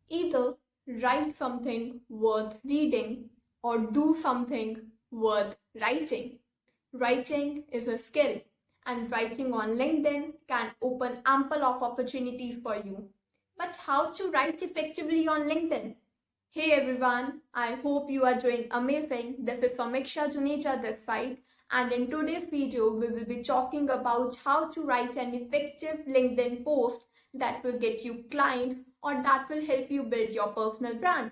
Either write something worth reading or do something worth writing. Writing is a skill, and writing on LinkedIn can open ample of opportunities for you. But how to write effectively on LinkedIn? Hey everyone, I hope you are doing amazing. This is Sameeksha Juneja this side, and in today's video we will be talking about how to write an effective LinkedIn post that will get you clients or that will help you build your personal brand.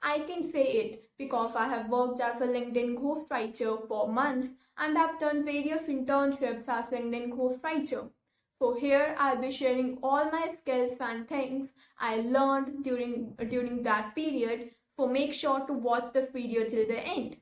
I can say it because I have worked as a LinkedIn ghostwriter for months and I've done various internships as LinkedIn ghostwriter. So here I'll be sharing all my skills and things I learned during that period. So make sure to watch this video till the end.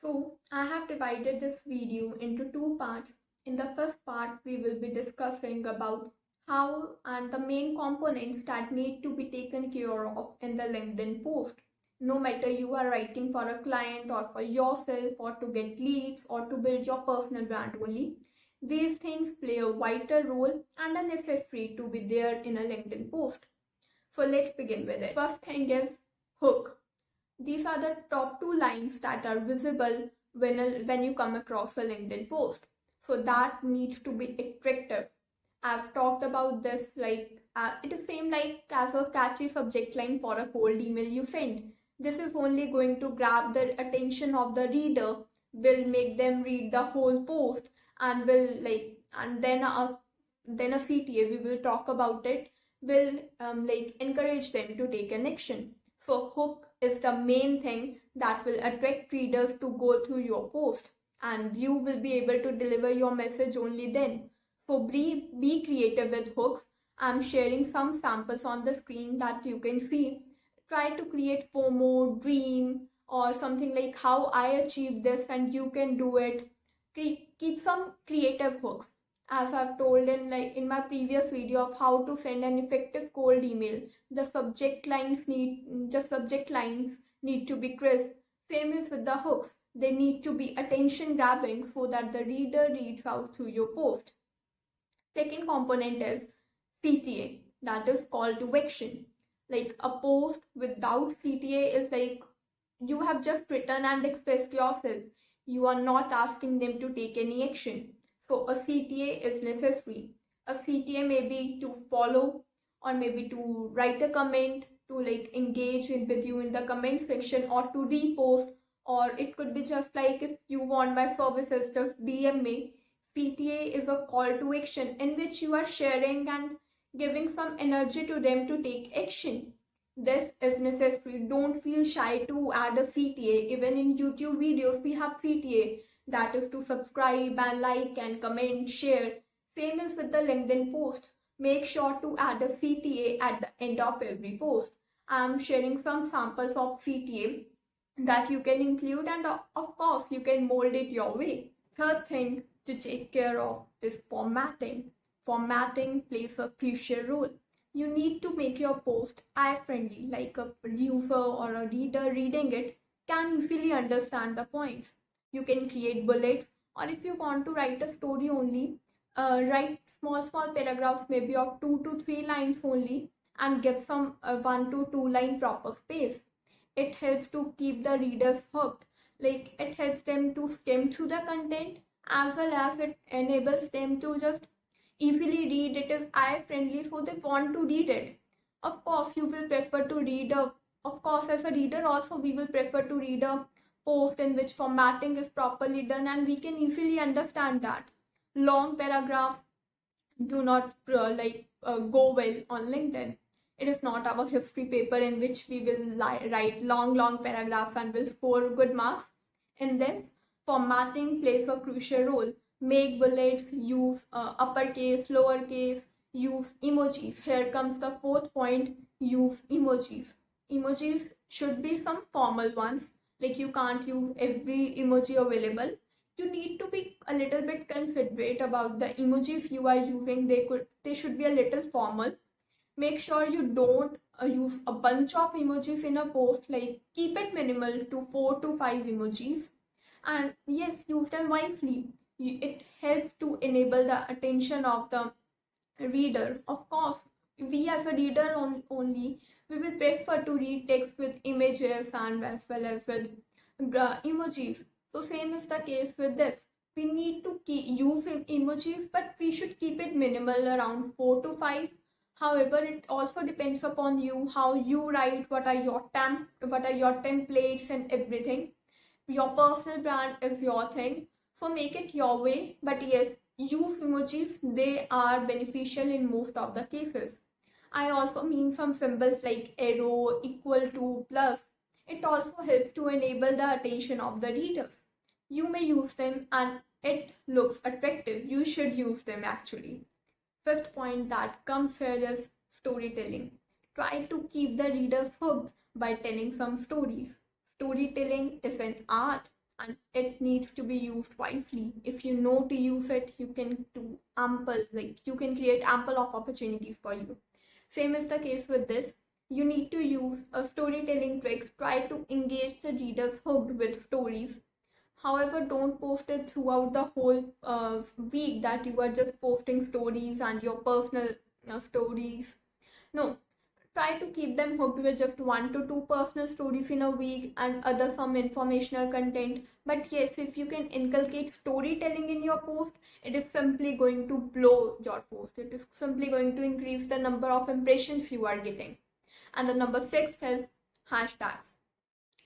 So I have divided this video into two parts. In the first part, we will be discussing about how and the main components that need to be taken care of in the LinkedIn post. No matter you are writing for a client or for yourself or to get leads or to build your personal brand only, these things play a vital role and are necessary to be there in a LinkedIn post. So let's begin with it. First thing is hook. These are the top two lines that are visible when you come across a LinkedIn post. So that needs to be attractive. I've talked about this it is same like as a catchy subject line for a cold email you send. This is only going to grab the attention of the reader, will make them read the whole post, and will and then a CTA, we will talk about it, will encourage them to take an action. So hook is the main thing that will attract readers to go through your post, and you will be able to deliver your message only then. So be creative with hooks. I'm sharing some samples on the screen that you can see. Try to create FOMO, dream, or something like how I achieved this and you can do it. Keep some creative hooks. As I've told in my previous video of how to send an effective cold email, the subject lines need to be crisp. Same is with the hooks. They need to be attention grabbing so that the reader reads out through your post. Second component is CTA, that is call to action. Like a post without CTA is like you have just written and expressed yourself. You are not asking them to take any action. So a CTA is necessary. A CTA may be to follow or maybe to write a comment, to engage with you in the comment section or to repost, or it could be just like if you want my services, just DM me. CTA is a call to action in which you are sharing and giving some energy to them to take action. This is necessary. Don't feel shy to add a CTA. Even in YouTube videos, we have CTA, that is to subscribe and like and comment, share. Same is with the LinkedIn post. Make sure to add a CTA at the end of every post. I'm sharing some samples of CTA that you can include, and of course you can mold it your way. Third thing to take care of is formatting. Formatting plays a crucial role. You need to make your post eye-friendly, like a user or a reader reading it can easily understand the points. You can create bullets, or if you want to write a story only, write small paragraphs maybe of 2 to 3 lines only, and give some 1 to 2 line proper space. It helps to keep the readers hooked. Like it helps them to skim through the content, as well as it enables them to just easily read. It is eye friendly, so they want to read it. Of course you will prefer to read a of course as a reader also we will prefer to read a post in which formatting is properly done and we can easily understand that. Long paragraphs do not go well on LinkedIn. It is not our history paper in which we will write long paragraphs and will score good marks. In this, formatting plays a crucial role. Make bullets, use uppercase, lowercase, use emojis. Here comes the fourth point, use emojis. Emojis should be some formal ones, like you can't use every emoji available. You need to be a little bit considerate about the emojis you are using. They should be a little formal. Make sure you don't use a bunch of emojis in a post. Like keep it minimal to 4 to 5 emojis, and yes, use them wisely. It helps to enable the attention of the reader. Of course, we as a reader only We will prefer to read text with images and as well as with emojis. So same is the case with this. We need to use emojis, but we should keep it minimal, around 4 to 5. However, it also depends upon you, how you write, what are your templates and everything. Your personal brand is your thing, so make it your way. But yes, use emojis, they are beneficial in most of the cases. I also mean some symbols like arrow, equal to, plus. It also helps to enable the attention of the reader. You may use them and it looks attractive. You should use them actually. Fifth point that comes here is storytelling. Try to keep the reader hooked by telling some stories. Storytelling is an art and it needs to be used wisely. If you know to use it, you can do you can create ample of opportunities for you. Same is the case with this. You need to use a storytelling tricks. Try to engage the readers hooked with stories. However, don't post it throughout the whole week that you are just posting stories and your personal stories. No, try to keep them hooked with just 1 to 2 personal stories in a week and other some informational content. But yes, if you can inculcate storytelling in your post, it is simply going to blow your post. It is simply going to increase the number of impressions you are getting. And the number 6 is hashtags.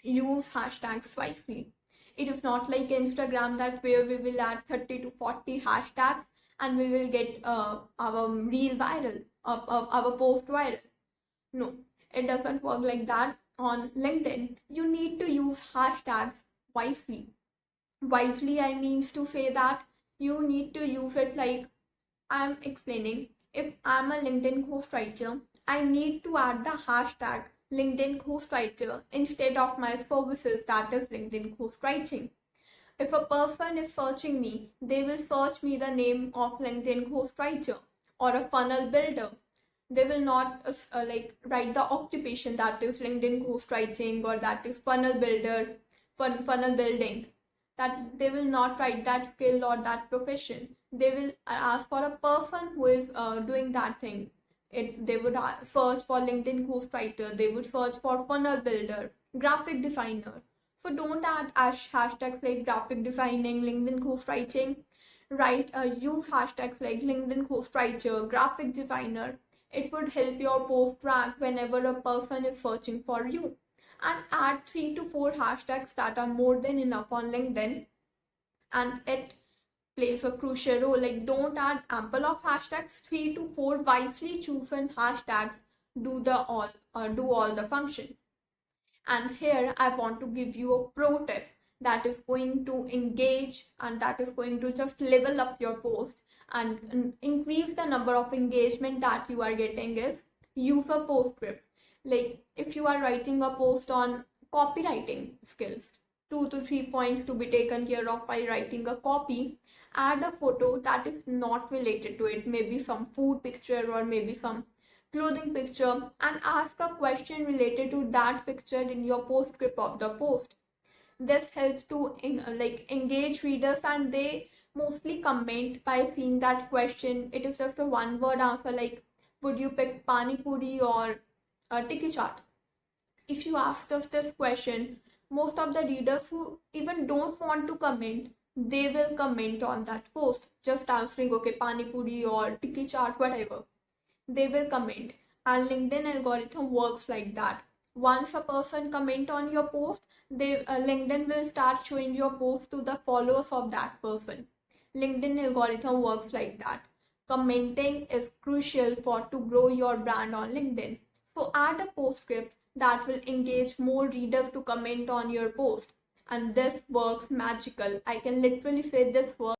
Use hashtags wisely. It is not like Instagram that where we will add 30 to 40 hashtags and we will get our reel viral, of our post viral. No, it doesn't work like that. On LinkedIn, you need to use hashtags wisely. Wisely, I means to say that you need to use it like I'm explaining. If I'm a LinkedIn ghostwriter, I need to add the hashtag LinkedIn ghostwriter instead of my services, that is LinkedIn ghostwriting. If a person is searching me, they will search me the name of LinkedIn ghostwriter or a funnel builder. They will not write the occupation, that is LinkedIn ghostwriting or that is funnel builder, funnel building. That they will not write that skill or that profession. They will ask for a person who is doing that thing. They would search for LinkedIn ghostwriter, they would search for funnel builder, graphic designer. So don't add hashtags like graphic designing, LinkedIn ghostwriting. Use hashtags like LinkedIn ghostwriter, graphic designer. It would help your post rank whenever a person is searching for you. And add 3 to 4 hashtags that are more than enough on LinkedIn. And it plays a crucial role. Like, don't add ample of hashtags. 3 to 4 wisely chosen hashtags do all the function. And here I want to give you a pro tip that is going to engage and that is going to just level up your post and increase the number of engagement that you are getting is use a postscript. Like if you are writing a post on copywriting skills, 2 to 3 points to be taken care of by writing a copy, add a photo that is not related to it, maybe some food picture or maybe some clothing picture, and ask a question related to that picture in your postscript of the post. This helps to engage readers, and they mostly comment by seeing that question. It is just a one word answer like, would you pick pani puri or a tiki chaat? If you ask us this question, most of the readers who even don't want to comment, they will comment on that post, just answering okay pani puri or tiki chaat, whatever. They will comment. And LinkedIn algorithm works like that. Once a person comment on your post, LinkedIn will start showing your post to the followers of that person. LinkedIn algorithm works like that. Commenting is crucial for to grow your brand on LinkedIn. So add a postscript that will engage more readers to comment on your post. And this works magical. I can literally say this works